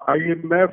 IMF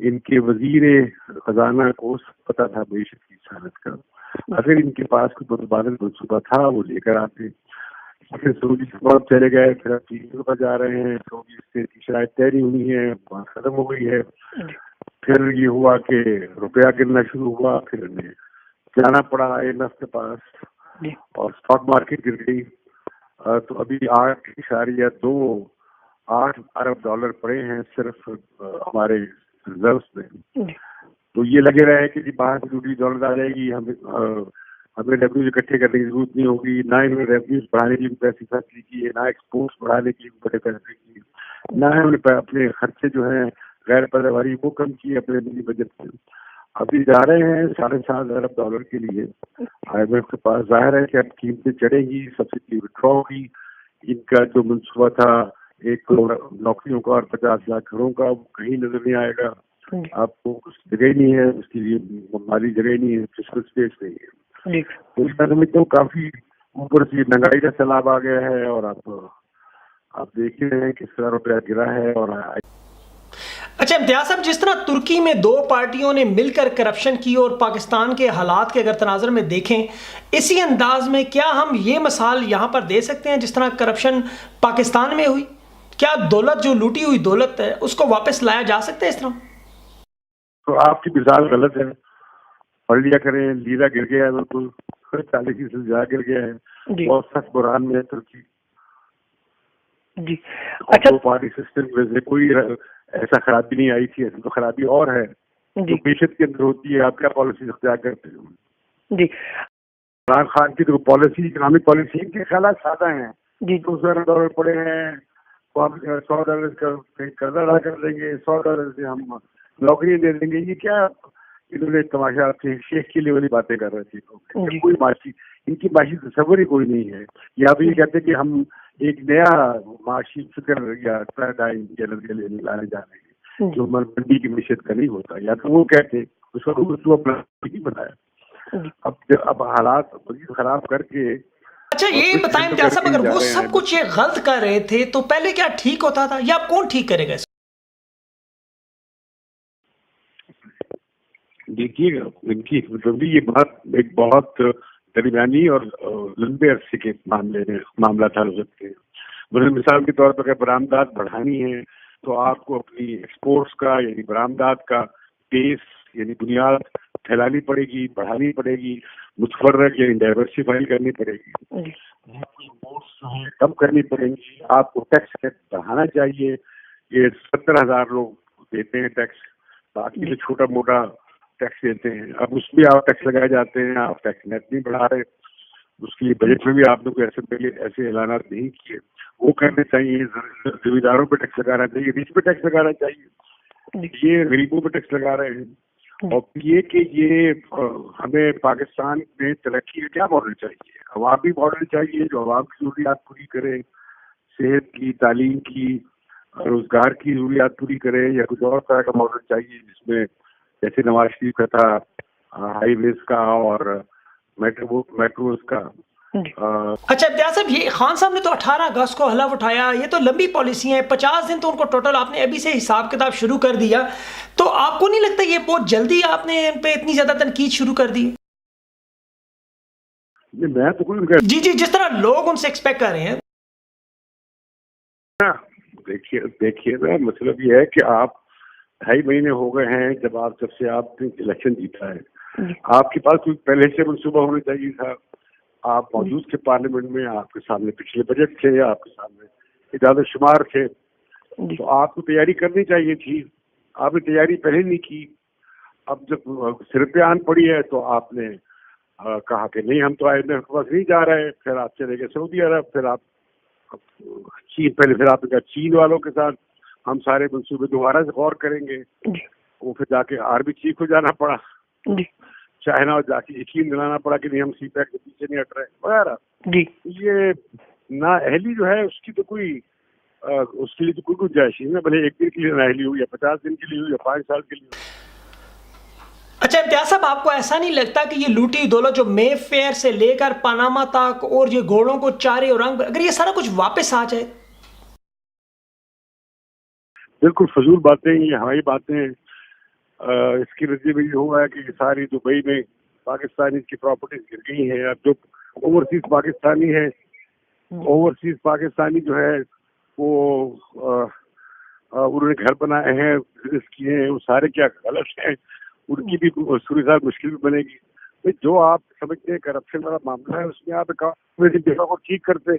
ان کے وزیر خزانہ کو پتا تھا معیشت کی حالت کا. اگر ان کے پاس کوئی متبادل منصوبہ تھا وہ لے کر آتے. پھر سعودی سے بہت چلے گئے, پھر اب چین پر جا رہے ہیں. سعودی سے کی شرائط طے نہیں ہوئی ہے, بات ختم ہو گئی ہے. پھر یہ ہوا کہ روپیہ گرنا شروع ہوا, پھر انہیں جانا پڑا IMF کے پاس اور اسٹاک مارکیٹ گر گئی. تو ابھی 8.28 ارب ڈالر پڑے ہیں صرف ہمارے ریزروس میں. تو یہ لگے رہا ہے کہ جی باہر سے ڈالر آ جائے گی, ہمیں ریونیوز اکٹھے کرنے کی ضرورت نہیں ہوگی, نہ انہوں نے ریونیوز بڑھانے کی پیسے فیصلے کی ہے, نہ ایکسپورٹس بڑھانے کی بڑے فیصلے کی, نہ انہوں نے اپنے خرچے جو ہیں غیر پیداواری وہ کم کیے اپنے ملی بجٹ میں. ابھی جا رہے ہیں 7.5 ارب ڈالر کے لیے IMF کے پاس. ظاہر ہے کہ اب قیمتیں چڑھیں گی, سبسڈی وتھڈرا ہوگی. ان کا جو منصوبہ تھا 1 کروڑ نوکریوں کا اور 50 لاکھ گھروں کا, وہ کہیں نظر نہیں آئے گا. آپ کو کچھ جگہ ہی نہیں ہے اس کے لیے, مالی جگہ ہی نہیں ہے, فسکل اسپیس نہیں ہے. تو اس میں سمجھتا ہوں کافی اوپر سے مہنگائی کا سیلاب آ گیا ہے, اور آپ دیکھ رہے ہیں کس طرح روپیہ گرا ہے. اور اچھا امتیاز صاحب, جس طرح ترکی میں 2 پارٹیوں نے مل کر کرپشن کی اور پاکستان کے حالات کے اگر تناظر میں دیکھیں, اسی انداز میں کیا ہم یہ مثال یہاں پر دے سکتے ہیں جس طرح کرپشن پاکستان میں ہوئی؟ کیا دولت جو لوٹی ہوئی دولت ہے اس کو واپس لایا جا سکتا ہے اس طرح؟ تو آپ کی مثال غلط ہے, پڑھ لیا کریں. لیرا گر گیا ہے, بالکل 40% زیادہ گر گیا ہے. بہت سخت بحران میں ہے ترکی. جی اچھا, 2 پارٹی سسٹم میں سے کوئی ایسا خرابی نہیں آئی تھی. ایسی تو خرابی اور ہے جو معیشت کے اندر ہوتی ہے. آپ کیا پالیسی اختیار کرتے ہیں؟ جی عمران خان کی جو پالیسی, اکنامک پالیسی, ان کے خیالات سادہ ہیں. جی 200 ڈالر پڑے ہیں, تو ہم $100 کا قرضہ ادا کر دیں گے, $100 سے ہم نوکری دے دیں گے. یہ کیا انہوں نے تماشا شیخ کے لیے والی باتیں کر رہے تھے. کوئی معاشی, ان کی معاشی تصور ہی کوئی نہیں ہے. یا تو یہ کہتے کہ ہم ایک نیا معاشی فکر یا پیراڈائم لانے جا رہے ہیں جو منڈی کی معیشت کا نہیں ہوتا. یا تو وہ کہتے اس کا تو اپنا نہیں بنایا. اب حالات خراب کر کے. اچھا یہ بتائیں امتیاز صاحب, اگر وہ سب کچھ یہ غلط کر رہے تھے تو پہلے کیا ٹھیک ہوتا تھا, یا کون ٹھیک کرے گا اس کو؟ دیکھیے گا ان کی یہ بات ایک بہت درمیانی اور لمبے عرصے کے معاملات حل ہو سکتے ہیں. مثال کے طور پر اگر برآمدات بڑھانی ہے تو آپ کو اپنی ایکسپورٹس کا یعنی برآمدات کا بیس یعنی بنیاد پھیلانی پڑے گی, بڑھانی پڑے گی, متفرق یعنی ڈائیورسفائی کرنی پڑے گی. آپ کو امپورٹس کم کرنی پڑیں گی. آپ کو ٹیکس بڑھانا چاہیے. یہ 70,000 لوگ دیتے ہیں ٹیکس, باقی جو چھوٹا موٹا ٹیکس دیتے ہیں. اب اس میں آپ ٹیکس لگائے جاتے ہیں, آپ ٹیکس نیٹ نہیں بڑھا رہے. اس کے لیے بجٹ میں بھی آپ نے کوئی ایسے اعلانات نہیں کیے. وہ کرنے چاہیے. زمینداروں پہ ٹیکس لگانا چاہیے, ریچ پہ ٹیکس لگانا چاہیے. یہ غریبوں پہ ٹیکس لگا رہے ہیں. اور یہ کہ یہ ہمیں پاکستان میں ترقی کا کیا ماڈل چاہیے؟ عوامی ماڈل چاہیے جو عوام کی ضروریات پوری کرے, صحت کی, تعلیم کی, روزگار کی ضروریات پوری کرے, یا کچھ اور طرح کا ماڈل چاہیے جس میں جیسے نواز شریف کا تھا ہائی ویز کا اور میٹروز کا. اچھا امتیاز صاحب, یہ خان صاحب نے تو 18 اگست کو حلف اٹھایا, یہ تو لمبی پالیسی ہیں, 50 دن تو ان کو ٹوٹل آپ نے ابھی سے حساب کتاب شروع کر دیا. تو آپ کو نہیں لگتا یہ بہت جلدی آپ نے ان پہ اتنی زیادہ تنقید شروع کر دی؟ میں تو جی جس طرح لوگ ان سے ایکسپیکٹ کر رہے ہیں. دیکھیے نا, مطلب یہ ہے کہ آپ 2.5 مہینے ہو گئے ہیں جب سے آپ نے الیکشن جیتا ہے. آپ کے پاس کوئی پہلے سے منصوبہ ہونا چاہیے تھا. آپ موجود تھے پارلیمنٹ میں, آپ کے سامنے پچھلے بجٹ تھے, آپ کے سامنے اعداد و شمار تھے, تو آپ کو تیاری کرنی چاہیے تھی. آپ نے تیاری پہلے نہیں کی. اب جب سر پہ آن پڑی ہے تو آپ نے کہا کہ نہیں ہم تو IMF کے پاس نہیں جا رہے. پھر آپ چلے گئے سعودی عرب, پھر آپ چین, پھر آپ نے کہا چین والوں کے ساتھ ہم سارے منصوبے دوبارہ سے غور کریں گے. وہ پھر جا کے آرمی چیف کو جانا پڑا, چائنا اور جا کے یقین دلانا پڑا کہ نہیں ہم سی پیک کے پیچھے نہیں ہٹ رہے وغیرہ. یہ نا اہلی جو ہے اس کی تو کوئی اس کے لیے تو کوئی گنجائش نہیں ہے, بھلے 1 دن کے لیے نااہلی ہو یا 50 دن کے لیے ہو یا 5 سال کے لیے ہو. اچھا امتیاز صاحب, آپ کو ایسا نہیں لگتا کہ یہ لوٹی دولت جو مے فیئر سے لے کر پاناما تک اور یہ گھوڑوں کو چارے اور رنگ, اگر یہ سارا کچھ واپس آ جائے؟ بالکل فضول باتیں, یہ ہوائی باتیں ہیں. اس کی نتیجے میں یہ ہوا ہے کہ یہ ساری دبئی میں پاکستانی کی پراپرٹیز گر گئی ہیں. اب جو اوورسیز پاکستانی ہے، اوورسیز پاکستانی جو ہے وہ انہوں نے گھر بنائے ہیں، بزنس کیے ہیں، وہ سارے کیا غلط ہیں، ان کی بھی صورتحال مشکل بھی بنے گی. جو آپ سمجھتے ہیں کرپشن والا معاملہ ہے، اس میں آپ اکاؤنٹیبلٹی کو ٹھیک کرتے.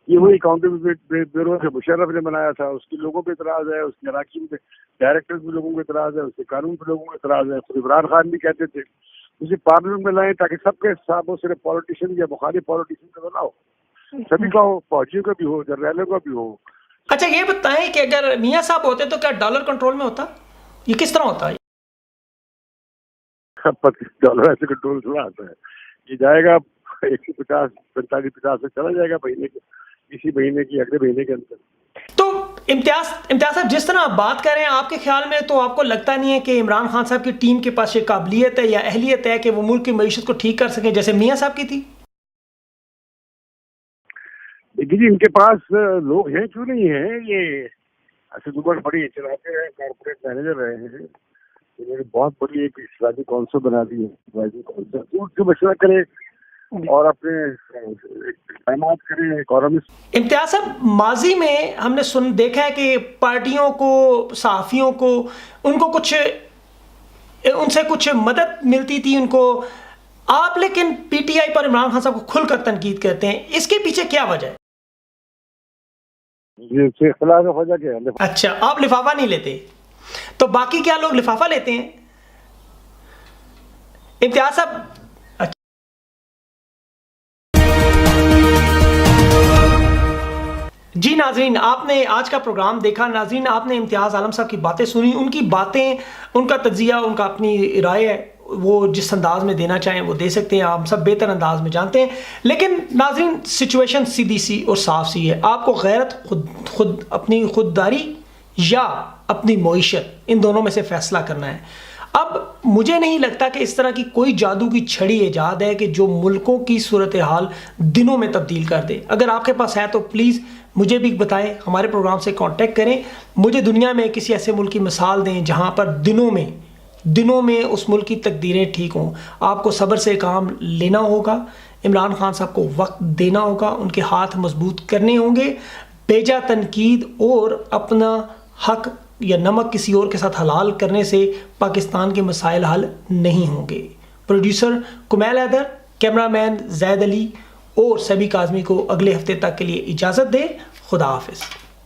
یہ وہی اکاؤنٹیبلٹی بیورو جو مشرف نے بنایا تھا، اس کے لوگوں پہ اعتراض ہے، اس کے اراکین پہ ڈائریکٹر بھی لوگوں کو اعتراض ہے، اس کے قانون پہ لوگوں کو اعتراض ہے. خود عمران خان بھی کہتے تھے اسے پارلیمنٹ میں لائیں تاکہ سب کے ساتھ ہو، صرف پالیٹیشین یا مخالف پالیٹیشین کا نہ ہو، سبھی کا ہو، فوجیوں کا بھی ہو، جرنیلوں کا بھی ہو. اچھا یہ بتائیں کہ اگر میاں صاحب ہوتے تو کیا ڈالر کنٹرول میں ہوتا؟ یہ کس طرح ہوتا ہے؟ ڈالر ایسے کنٹرول تھوڑا آتا ہے. یہ جائے گا 150 45 سے چلا جائے گا مہینے کے، اسی مہینے کی اگلے مہینے کے اندر. تو امتیاز صاحب جس طرح آپ بات کر رہے ہیں، آپ کے خیال میں تو آپ کو لگتا نہیں ہے کہ عمران خان صاحب کی ٹیم کے پاس یہ قابلیت ہے یا اہلیت ہے کہ وہ ملک کی معیشت کو ٹھیک کر سکیں جیسے میاں صاحب کی تھی؟ جی ان کے پاس لوگ ہیں، کیوں نہیں ہیں. یہ ایسے بڑی چلاتے ہیں، کارپوریٹ مینیجر رہے ہیں، انہوں نے بہت بڑی ایک اسلامی کونسل بنا دی ہے، جو مشورہ کرے اور اپنے اقدامات کریں اکانومسٹ. امتیاز صاحب ماضی میں ہم نے دیکھا ہے کہ پارٹیوں کو، صحافیوں کو، ان کو ان سے کچھ مدد ملتی تھی ان کو. آپ لیکن پی ٹی آئی پر عمران خان صاحب کو کھل کر تنقید کرتے ہیں، اس کے پیچھے کیا وجہ ہے؟ یہ اختلاف وجہ کیا ہے؟ اچھا آپ لفافہ نہیں لیتے تو باقی کیا لوگ لفافہ لیتے ہیں؟ امتیاز صاحب جی ناظرین، آپ نے آج کا پروگرام دیکھا. ناظرین آپ نے امتیاز عالم صاحب کی باتیں سنی، ان کی باتیں، ان کا تجزیہ، ان کا اپنی رائے ہے، وہ جس انداز میں دینا چاہیں وہ دے سکتے ہیں، ہم سب بہتر انداز میں جانتے ہیں. لیکن ناظرین سچویشن سیدھی سی اور صاف سی ہے. آپ کو غیرت، خود اپنی خودداری یا اپنی معیشت، ان دونوں میں سے فیصلہ کرنا ہے. اب مجھے نہیں لگتا کہ اس طرح کی کوئی جادو کی چھڑی ایجاد ہے کہ جو ملکوں کی صورتحال دنوں میں تبدیل کر دے. اگر آپ کے پاس ہے تو پلیز مجھے بھی بتائیں، ہمارے پروگرام سے کانٹیکٹ کریں، مجھے دنیا میں کسی ایسے ملک کی مثال دیں جہاں پر دنوں میں اس ملک کی تقدیریں ٹھیک ہوں. آپ کو صبر سے کام لینا ہوگا، عمران خان صاحب کو وقت دینا ہوگا، ان کے ہاتھ مضبوط کرنے ہوں گے. بیجا تنقید اور اپنا حق یا نمک کسی اور کے ساتھ حلال کرنے سے پاکستان کے مسائل حل نہیں ہوں گے. پروڈیوسر کمیل حیدر، کیمرہ مین زید علی اور سبی کاظمی کو اگلے ہفتے تک کے لیے اجازت دیں. خدا حافظ.